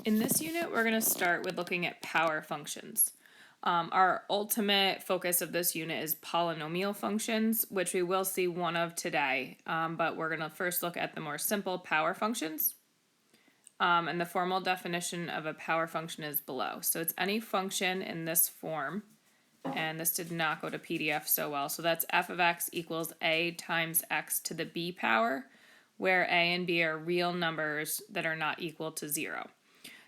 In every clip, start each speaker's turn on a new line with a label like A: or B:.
A: In this unit, we're going to start with looking at power functions. Our ultimate focus of this unit is polynomial functions, which we will see one of today, but we're going to first look at the more simple power functions. And the formal definition of a power function is below. So it's any function in this form, and this did not go to PDF so well. So that's f of x equals a times x to the b power, where a and b are real numbers that are not equal to 0.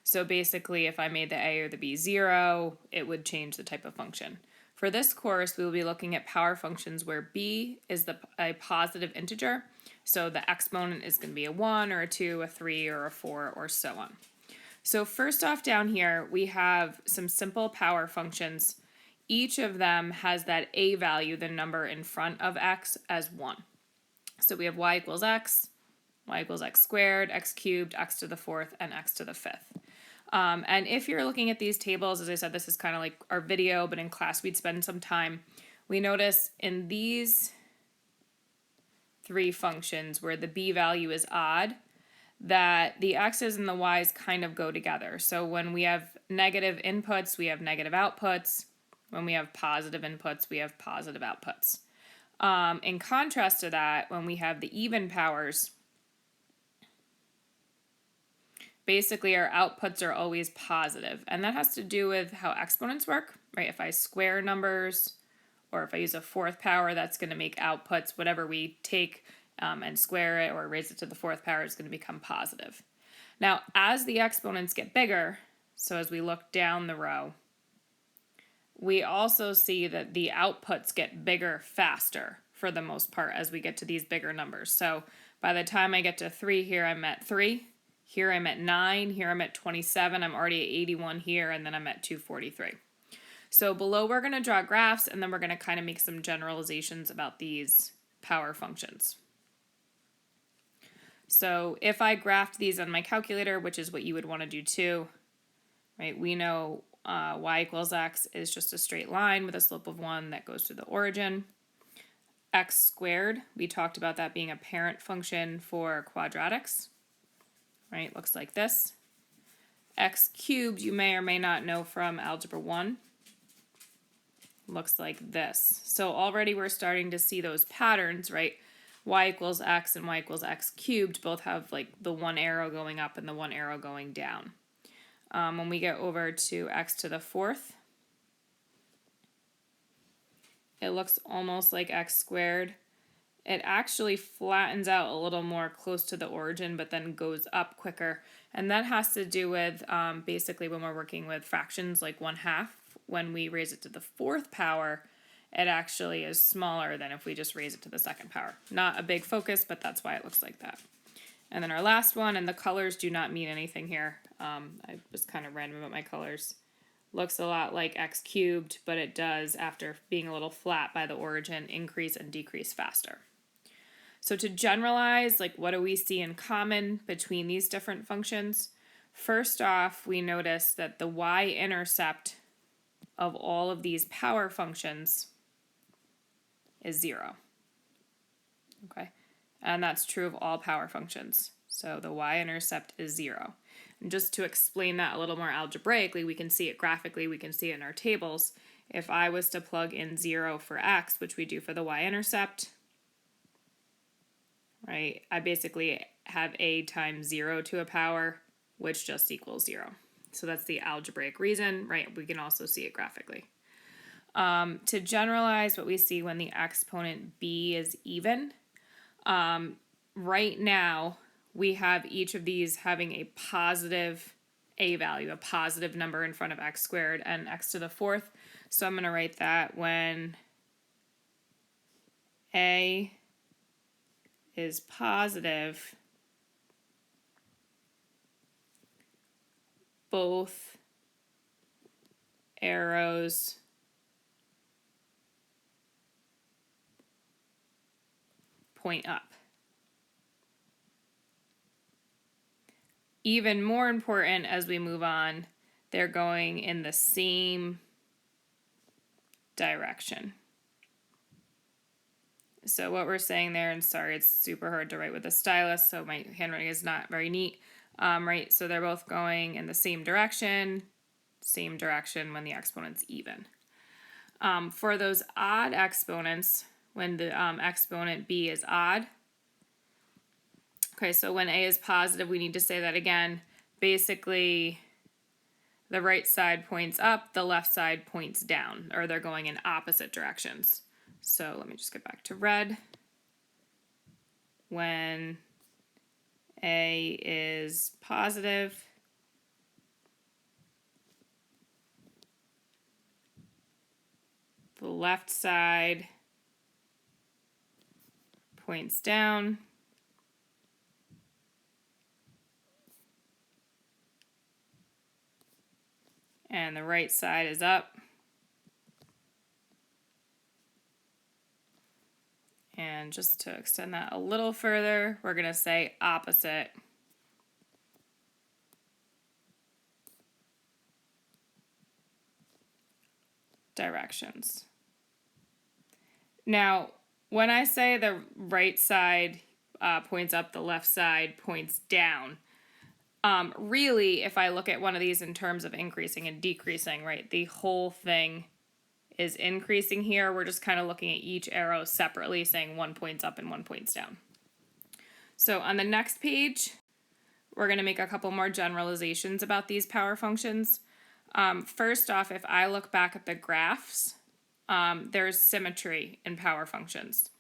A: So basically, if I made the a or the b 0, it would change the type of function. For this course, we will be looking at power functions where b is a positive integer. So the exponent is going to be a 1 or a 2, a 3, or a 4, or so on. So first off down here, we have some simple power functions. Each of them has that a value, the number in front of x, as 1. So we have y equals x squared, x cubed, x to the fourth, and x to the fifth. And if you're looking at these tables, as I said, this is kind of like our video, but in class we'd spend some time. We notice in these three functions where the b value is odd, that the x's and the y's kind of go together. So when we have negative inputs, we have negative outputs. When we have positive inputs, we have positive outputs. In contrast to that, when we have the even powers, basically our outputs are always positive, and that has to do with how exponents work, right? If I square numbers, or if I use a fourth power, that's going to make outputs, whatever we take and square it or raise it to the fourth power is going to become positive. Now, as the exponents get bigger, so as we look down the row, we also see that the outputs get bigger faster for the most part as we get to these bigger numbers. So by the time I get to 3 here, I'm at 3. Here I'm at 9, here I'm at 27, I'm already at 81 here, and then I'm at 243. So below we're going to draw graphs, and then we're going to kind of make some generalizations about these power functions. So if I graphed these on my calculator, which is what you would want to do too, right, we know y equals x is just a straight line with a slope of 1 that goes to the origin. X squared, we talked about that being a parent function for quadratics. Right, looks like this. X cubed, you may or may not know from Algebra 1, looks like this. So already we're starting to see those patterns, right? Y equals x and y equals x cubed both have like the one arrow going up and the one arrow going down. When we get over to x to the fourth, it looks almost like x squared. It actually flattens out a little more close to the origin, but then goes up quicker. And that has to do with basically when we're working with fractions like 1/2, when we raise it to the fourth power, it actually is smaller than if we just raise it to the second power. Not a big focus, but that's why it looks like that. And then our last one, and the colors do not mean anything here. I was kind of random about my colors. Looks a lot like x cubed, but it does, after being a little flat by the origin, increase and decrease faster. So to generalize, like what do we see in common between these different functions? First off, we notice that the y-intercept of all of these power functions is 0. Okay, and that's true of all power functions. So the y-intercept is 0. And just to explain that a little more algebraically, we can see it graphically, we can see it in our tables. If I was to plug in 0 for x, which we do for the y-intercept, right, I basically have a times 0 to a power, which just equals 0. So that's the algebraic reason, right? We can also see it graphically. To generalize what we see when the exponent b is even, right now we have each of these having a positive a value, a positive number in front of x squared and x to the fourth. So I'm going to write that when a is positive, both arrows point up. Even more important as we move on, they're going in the same direction. So what we're saying there, and sorry, it's super hard to write with a stylus, so my handwriting is not very neat. right? So they're both going in the same direction when the exponent's even. For those odd exponents, when the exponent b is odd, okay, so when a is positive, we need to say that again. Basically, the right side points up, the left side points down, or they're going in opposite directions. So let me just get back to red. When a is positive, the left side points down, and the right side is up. And just to extend that a little further, we're going to say opposite directions. Now, when I say the right side points up, the left side points down, really, if I look at one of these in terms of increasing and decreasing, right, the whole thing is increasing here. We're just kind of looking at each arrow separately, saying one points up and one points down. So on the next page, we're going to make a couple more generalizations about these power functions. First off, if I look back at the graphs, there's symmetry in power functions.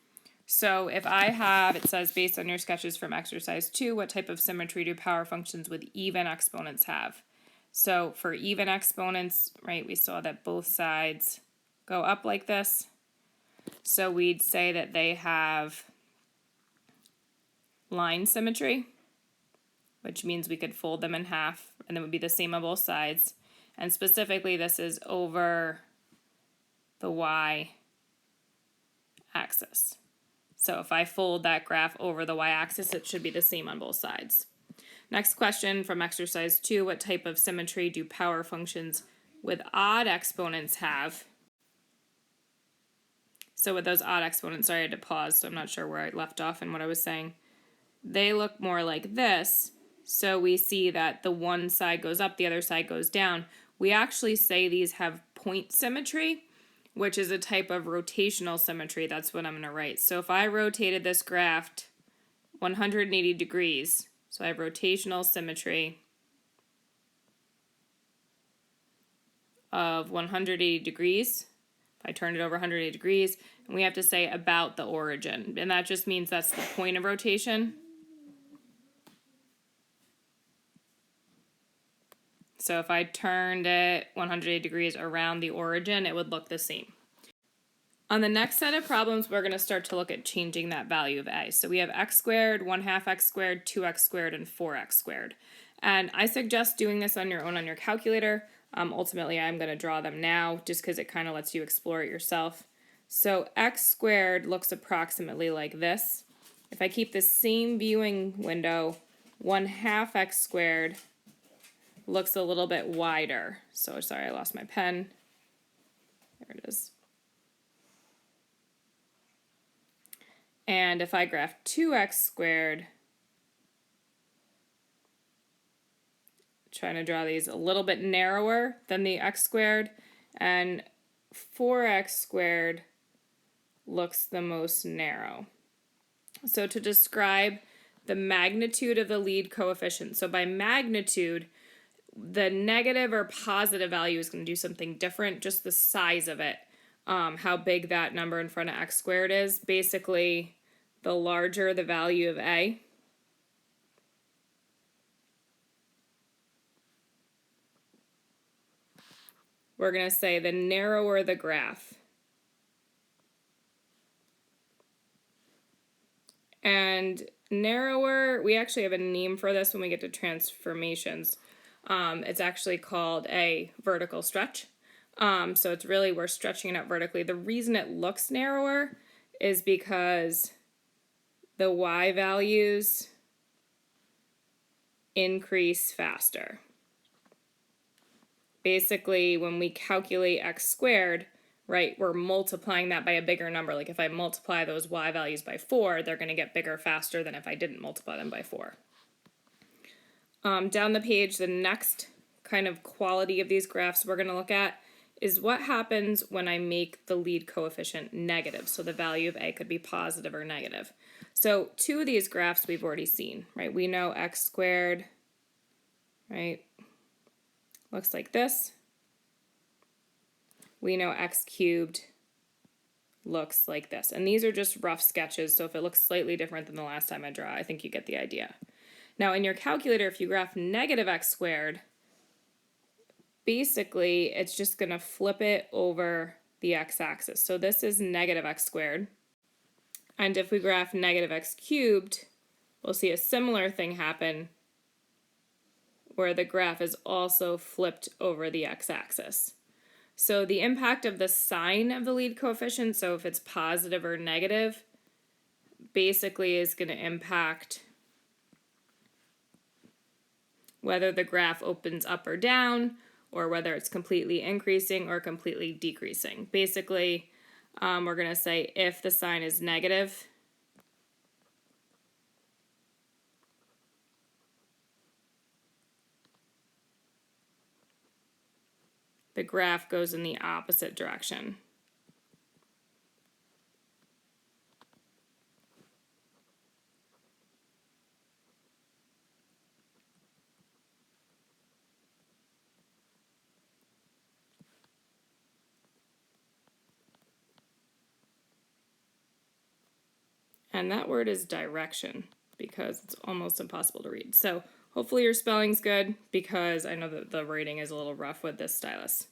A: So if I have, it says based on your sketches from exercise 2, what type of symmetry do power functions with even exponents have? So for even exponents, right, we saw that both sides go up like this. So we'd say that they have line symmetry, which means we could fold them in half and it would be the same on both sides. And specifically, this is over the y-axis. So if I fold that graph over the y-axis, it should be the same on both sides. Next question from exercise 2, what type of symmetry do power functions with odd exponents have? So with those odd exponents, sorry I had to pause, so I'm not sure where I left off and what I was saying. They look more like this. So we see that the one side goes up, the other side goes down. We actually say these have point symmetry, which is a type of rotational symmetry. That's what I'm going to write. So if I rotated this graph 180 degrees, so I have rotational symmetry of 180 degrees. If I turn it over 180 degrees, and we have to say about the origin. And that just means that's the point of rotation. So if I turned it 180 degrees around the origin, it would look the same. On the next set of problems, we're going to start to look at changing that value of a. So we have x squared, 1/2 x squared, 2x squared, and 4x squared. And I suggest doing this on your own on your calculator. Ultimately, I'm going to draw them now just because it kind of lets you explore it yourself. So x squared looks approximately like this. If I keep the same viewing window, 1/2 x squared looks a little bit wider. So sorry, I lost my pen. There it is. And if I graph 2x squared, trying to draw these a little bit narrower than the x squared, and 4x squared looks the most narrow. So to describe the magnitude of the lead coefficient, so by magnitude, the negative or positive value is going to do something different, just the size of it, how big that number in front of x squared is. Basically, the larger the value of a, we're going to say the narrower the graph. And narrower, we actually have a name for this when we get to transformations. It's actually called a vertical stretch. So it's really, we're stretching it out vertically. The reason it looks narrower is because the y values increase faster. Basically, when we calculate x squared, right, we're multiplying that by a bigger number. Like if I multiply those y values by 4, they're going to get bigger faster than if I didn't multiply them by 4. Down the page, the next kind of quality of these graphs we're going to look at is what happens when I make the lead coefficient negative. So the value of A could be positive or negative. So two of these graphs we've already seen, right? We know x squared, right, looks like this. We know x cubed looks like this. And these are just rough sketches, so if it looks slightly different than the last time I draw, I think you get the idea. Now in your calculator, if you graph negative x squared, basically it's just going to flip it over the x-axis. So this is negative x squared. And if we graph negative x cubed, we'll see a similar thing happen where the graph is also flipped over the x-axis. So the impact of the sign of the lead coefficient, so if it's positive or negative, basically is going to impact whether the graph opens up or down, or whether it's completely increasing or completely decreasing. Basically, we're going to say if the sign is negative, the graph goes in the opposite direction. And that word is direction because it's almost impossible to read. So hopefully your spelling's good because I know that the writing is a little rough with this stylus.